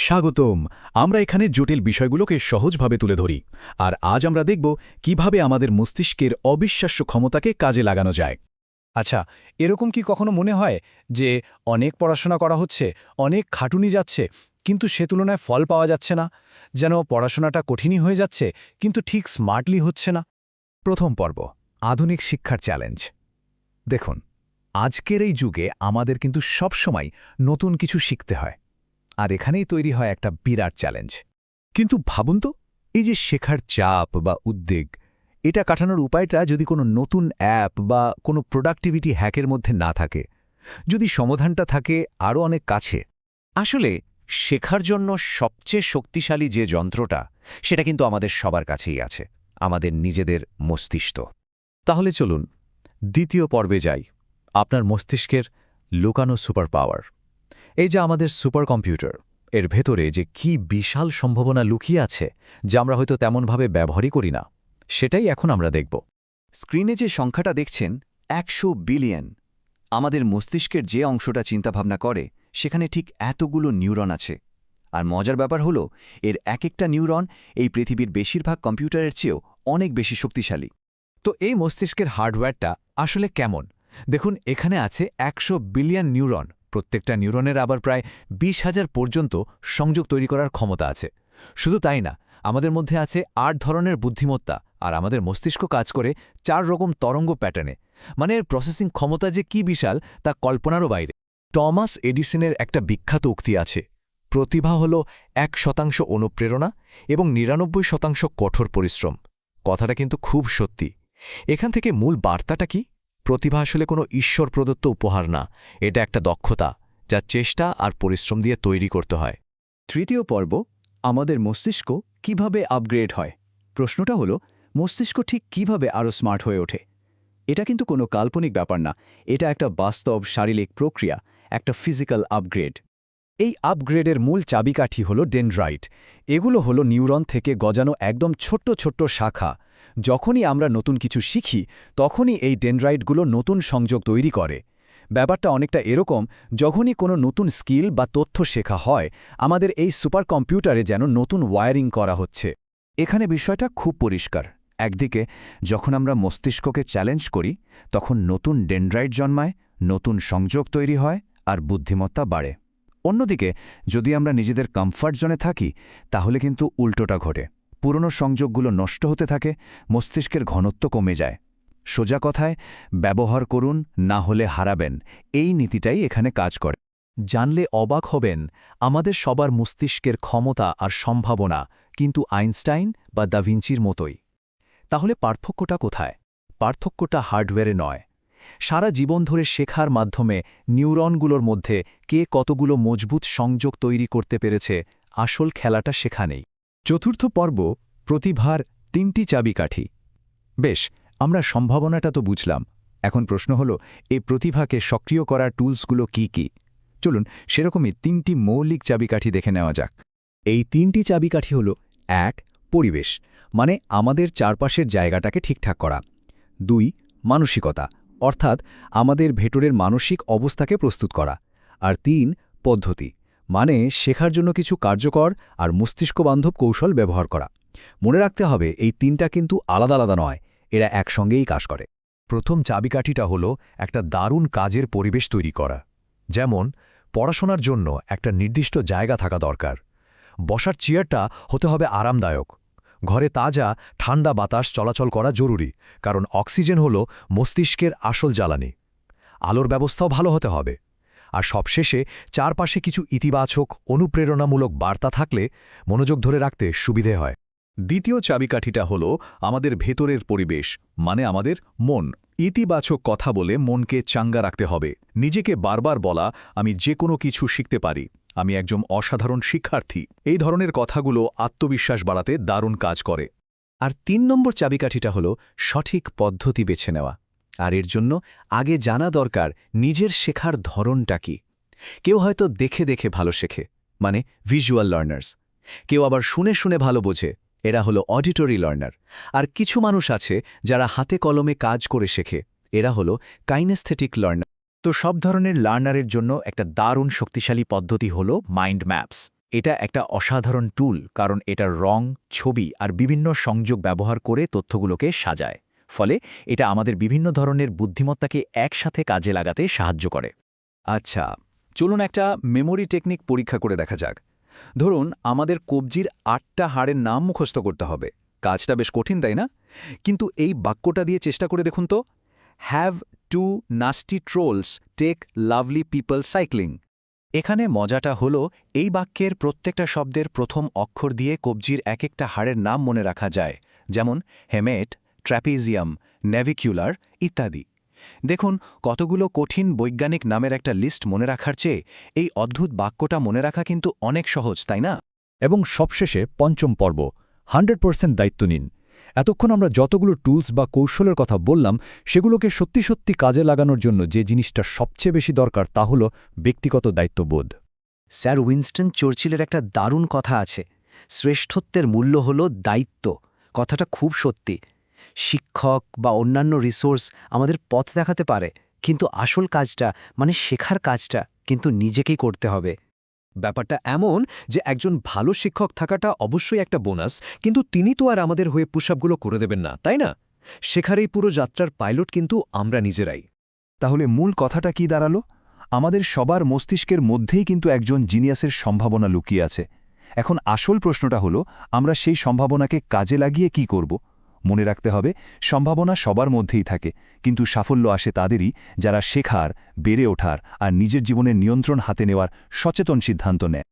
স্বাগতম। আমরা এখানে জটিল বিষয়গুলোকে সহজভাবে তুলে ধরি, আর আজ আমরা দেখব কিভাবে আমাদের মস্তিষ্কের অবিশ্বাস্য ক্ষমতাকে কাজে লাগানো যায়। আচ্ছা, এরকম কি কখনো মনে হয় যে অনেক পড়াশোনা করা হচ্ছে, অনেক খাটুনি যাচ্ছে, কিন্তু সে তুলনায় ফল পাওয়া যাচ্ছে না? যেন পড়াশোনাটা কঠিনই হয়ে যাচ্ছে, কিন্তু ঠিক স্মার্টলি হচ্ছে না? প্রথম পর্ব, আধুনিক শিক্ষার চ্যালেঞ্জ। দেখুন, আজকের এই যুগে আমাদের কিন্তু সবসময় নতুন কিছু শিখতে হয়, আর এখানেই তৈরি হয় একটা বিরাট চ্যালেঞ্জ। কিন্তু ভাবুন তো, এই যে শেখার চাপ বা উদ্বেগ, এটা কাটানোর উপায়টা যদি কোনো নতুন অ্যাপ বা কোনো প্রোডাক্টিভিটি হ্যাকের মধ্যে না থাকে, যদি সমাধানটা থাকে আরও অনেক কাছে। আসলে শেখার জন্য সবচেয়ে শক্তিশালী যে যন্ত্রটা, সেটা কিন্তু আমাদের সবার কাছেই আছে, আমাদের নিজেদের মস্তিষ্ক। তাহলে চলুন দ্বিতীয় পর্বে যাই, আপনার মস্তিষ্কের লুকানো সুপার পাওয়ার। এই যে আমাদের সুপার কম্পিউটার, এর ভেতরে যে কি বিশাল সম্ভাবনা লুকিয়ে আছে, যা আমরা হয়তো তেমনভাবে ব্যবহারই করি না, সেটাই এখন আমরা দেখব। স্ক্রিনে যে সংখ্যাটা দেখছেন 100 বিলিয়ন। আমাদের মস্তিষ্কের যে অংশটা চিন্তাভাবনা করে সেখানে ঠিক এতগুলো নিউরন আছে। আর মজার ব্যাপার হলো, এর এক একটা নিউরন এই পৃথিবীর বেশিরভাগ কম্পিউটারের চেয়েও অনেক বেশি শক্তিশালী। তো এই মস্তিষ্কের হার্ডওয়্যারটা আসলে কেমন? দেখুন, এখানে আছে 100 বিলিয়ন নিউরন। প্রত্যেকটা নিউরনের আবার প্রায় 20,000 পর্যন্ত সংযোগ তৈরি করার ক্ষমতা আছে। শুধু তাই না, আমাদের মধ্যে আছে 8 ধরনের বুদ্ধিমত্তা, আর আমাদের মস্তিষ্ক কাজ করে 4 রকম তরঙ্গ প্যাটার্নে। মানে এর প্রসেসিং ক্ষমতা যে কি বিশাল, তা কল্পনারও বাইরে। টমাস এডিসনের একটা বিখ্যাত উক্তি আছে, প্রতিভা হল 1% অনুপ্রেরণা এবং 99% কঠোর পরিশ্রম। কথাটা কিন্তু খুব সত্যি। এখান থেকে মূল বার্তাটা কি? প্রতিভা আসলে কোনো ঈশ্বর প্রদত্ত উপহার না, এটা একটা দক্ষতা, যা চেষ্টা আর পরিশ্রম দিয়ে তৈরি করতে হয়। তৃতীয় পর্ব, আমাদের মস্তিষ্ক কিভাবে আপগ্রেড হয়। প্রশ্নটা হলো, মস্তিষ্ক ঠিক কিভাবে আরও স্মার্ট হয়ে ওঠে? এটা কিন্তু কোনো কাল্পনিক ব্যাপার না, এটা একটা বাস্তব শারীরিক প্রক্রিয়া, একটা ফিজিক্যাল আপগ্রেড। এই আপগ্রেডের মূল চাবিকাঠি হল ডেনড্রাইট। এগুলো হলো নিউরন থেকে গজানো একদম ছোট্ট ছোট্ট শাখা। যখনই আমরা নতুন কিছু শিখি, তখনই এই ডেনড্রাইটগুলো নতুন সংযোগ তৈরি করে। ব্যাপারটা অনেকটা এরকম, যখনই কোনো নতুন স্কিল বা তথ্য শেখা হয়, আমাদের এই সুপার কম্পিউটারে যেন নতুন ওয়্যারিং করা হচ্ছে। এখানে বিষয়টা খুব পরিষ্কার। একদিকে যখন আমরা মস্তিষ্ককে চ্যালেঞ্জ করি, তখন নতুন ডেনড্রাইট জন্মায়, নতুন সংযোগ তৈরি হয়, আর বুদ্ধিমত্তা বাড়ে। অন্যদিকে যদি আমরা নিজেদের কমফর্ট জোনে থাকি, তাহলে কিন্তু উল্টোটা ঘটে। পুরনো সংযোগগুলো নষ্ট হতে থাকে, মস্তিষ্কের ঘনত্ব কমে যায়। সোজা কথায়, ব্যবহার করুন, না হলে হারাবেন, এই নীতিটাই এখানে কাজ করে। জানলে অবাক হবেন, আমাদের সবার মস্তিষ্কের ক্ষমতা আর সম্ভাবনা কিন্তু আইনস্টাইন বা দা ভিঞ্চির মতোই। তাহলে পার্থক্যটা কোথায়? পার্থক্যটা হার্ডওয়্যারে নয়। সারা জীবন ধরে শেখার মাধ্যমে নিউরনগুলোর মধ্যে কে কতগুলো মজবুত সংযোগ তৈরি করতে পেরেছে, আসল খেলাটা সেখানেই। চতুর্থ পর্ব, প্রতিভার 3টি চাবিকাঠি। বেশ, আমরা সম্ভাবনাটা তো বুঝলাম। এখন প্রশ্ন হলো, এই প্রতিভাকে সক্রিয় করার টুলসগুলো কি কি? চলুন সেরকমই 3টি মৌলিক চাবিকাঠি দেখে নেওয়া যাক। এই 3টি চাবিকাঠি হল: 1. পরিবেশ, মানে আমাদের চারপাশের জায়গাটাকে ঠিকঠাক করা। 2. মানসিকতা, অর্থাৎ আমাদের ভেতরের মানসিক অবস্থাকে প্রস্তুত করা। আর 3. পদ্ধতি, মানে শেখার জন্য কিছু কার্যকর আর মস্তিষ্কবান্ধব কৌশল ব্যবহার করা। মনে রাখতে হবে, এই 3টা কিন্তু আলাদা আলাদা নয়, এরা একসঙ্গেই কাজ করে। প্রথম চাবিকাঠিটা হলো একটা দারুণ কাজের পরিবেশ তৈরি করা। যেমন পড়াশোনার জন্য একটা নির্দিষ্ট জায়গা থাকা দরকার। বসার চেয়ারটা হতে হবে আরামদায়ক। ঘরে তাজা ঠান্ডা বাতাস চলাচল করা জরুরি, কারণ অক্সিজেন হল মস্তিষ্কের আসল জ্বালানি। আলোর ব্যবস্থাও ভালো হতে হবে। আর সবশেষে চারপাশে কিছু ইতিবাচক অনুপ্রেরণামূলক বার্তা থাকলে মনোযোগ ধরে রাখতে সুবিধে হয়। দ্বিতীয় চাবিকাঠিটা হল আমাদের ভেতরের পরিবেশ, মানে আমাদের মন। ইতিবাচক কথা বলে মনকে চাঙ্গা রাখতে হবে। নিজেকে বারবার বলা, আমি যে কোনো কিছু শিখতে পারি, আমি একজন অসাধারণ শিক্ষার্থী, এই ধরনের কথাগুলো আত্মবিশ্বাস বাড়াতে দারুণ কাজ করে। আর 3 নম্বর চাবিকাঠিটা হল সঠিক পদ্ধতি বেছে নেওয়া। আর এর জন্য আগে জানা দরকার নিজের শেখার ধরনটা কি। কেউ হয়তো দেখে দেখে ভালো শেখে, মানে ভিজুয়াল লার্নার্স। কেউ আবার শুনে শুনে ভালো বোঝে, এরা হলো অডিটরি লার্নার। আর কিছু মানুষ আছে যারা হাতে কলমে কাজ করে শেখে, এরা হলো কাইনেস্থেটিক লার্নার। তো সব ধরনের লার্নারের জন্য একটা দারুণ শক্তিশালী পদ্ধতি হলো মাইন্ড ম্যাপস। এটা একটা অসাধারণ টুল, কারণ এটা রং, ছবি আর বিভিন্ন সংযোগ ব্যবহার করে তথ্যগুলোকে সাজায়। ফলে এটা আমাদের বিভিন্ন ধরনের বুদ্ধিমত্তাকে একসাথে কাজে লাগাতে সাহায্য করে। আচ্ছা, চলুন একটা মেমোরি টেকনিক পরীক্ষা করে দেখা যাক। ধরুন আমাদের কবজির 8টা হাড়ের নাম মুখস্থ করতে হবে। কাজটা বেশ কঠিন, তাই না? কিন্তু এই বাক্যটা দিয়ে চেষ্টা করে দেখুন তো, have 2 nasty trolls take lovely people cycling. এখানে মজাটা হলো, এই বাক্যের প্রত্যেকটা শব্দের প্রথম অক্ষর দিয়ে কবজির এক একটা হাড়ের নাম মনে রাখা যায়, যেমন হেমেট, ট্র্যাপিজিয়াম, নেভিকিউলার ইত্যাদি। দেখুন, কতগুলো কঠিন বৈজ্ঞানিক নামের একটা লিস্ট মনে রাখার চেয়ে এই অদ্ভুত বাক্যটা মনে রাখা কিন্তু অনেক সহজ, তাই না? এবং সবশেষে পঞ্চম পর্ব, 100% দায়িত্ব নিন। এতক্ষণ আমরা যতগুলো টুলস বা কৌশলের কথা বললাম, সেগুলোকে সত্যি সত্যি কাজে লাগানোর জন্য যে জিনিসটা সবচেয়ে বেশি দরকার তা হল ব্যক্তিগত দায়িত্ববোধ। স্যার উইনস্টন চার্চিলের একটা দারুণ কথা আছে, শ্রেষ্ঠত্বের মূল্য হল দায়িত্ব। কথাটা খুব সত্যি। শিক্ষক বা অন্যান্য রিসোর্স আমাদের পথ দেখাতে পারে, কিন্তু আসল কাজটা, মানে শেখার কাজটা, কিন্তু নিজেকেই করতে হবে। ব্যাপারটা এমন যে একজন ভালো শিক্ষক থাকাটা অবশ্যই একটা বোনাস, কিন্তু তিনি তো আর আমাদের হয়ে পুশআপগুলো করে দেবেন না, তাই না? শেখার এই পুরো যাত্রার পাইলট কিন্তু আমরা নিজেরাই। তাহলে মূল কথাটা কি দাঁড়ালো? আমাদের সবার মস্তিষ্কের মধ্যেই কিন্তু একজন জিনিয়াসের সম্ভাবনা লুকিয়ে আছে। এখন আসল প্রশ্নটা হলো, আমরা সেই সম্ভাবনাকে কাজে লাগিয়ে কি করব? মনে রাখতে হবে, সম্ভাবনা সবার মধ্যেই থাকে, কিন্তু সাফল্য আসে তাদেরই যারা শেখার, বেড়ে ওঠার আর নিজের জীবনের নিয়ন্ত্রণ হাতে নেওয়ার সচেতন সিদ্ধান্ত নেয়।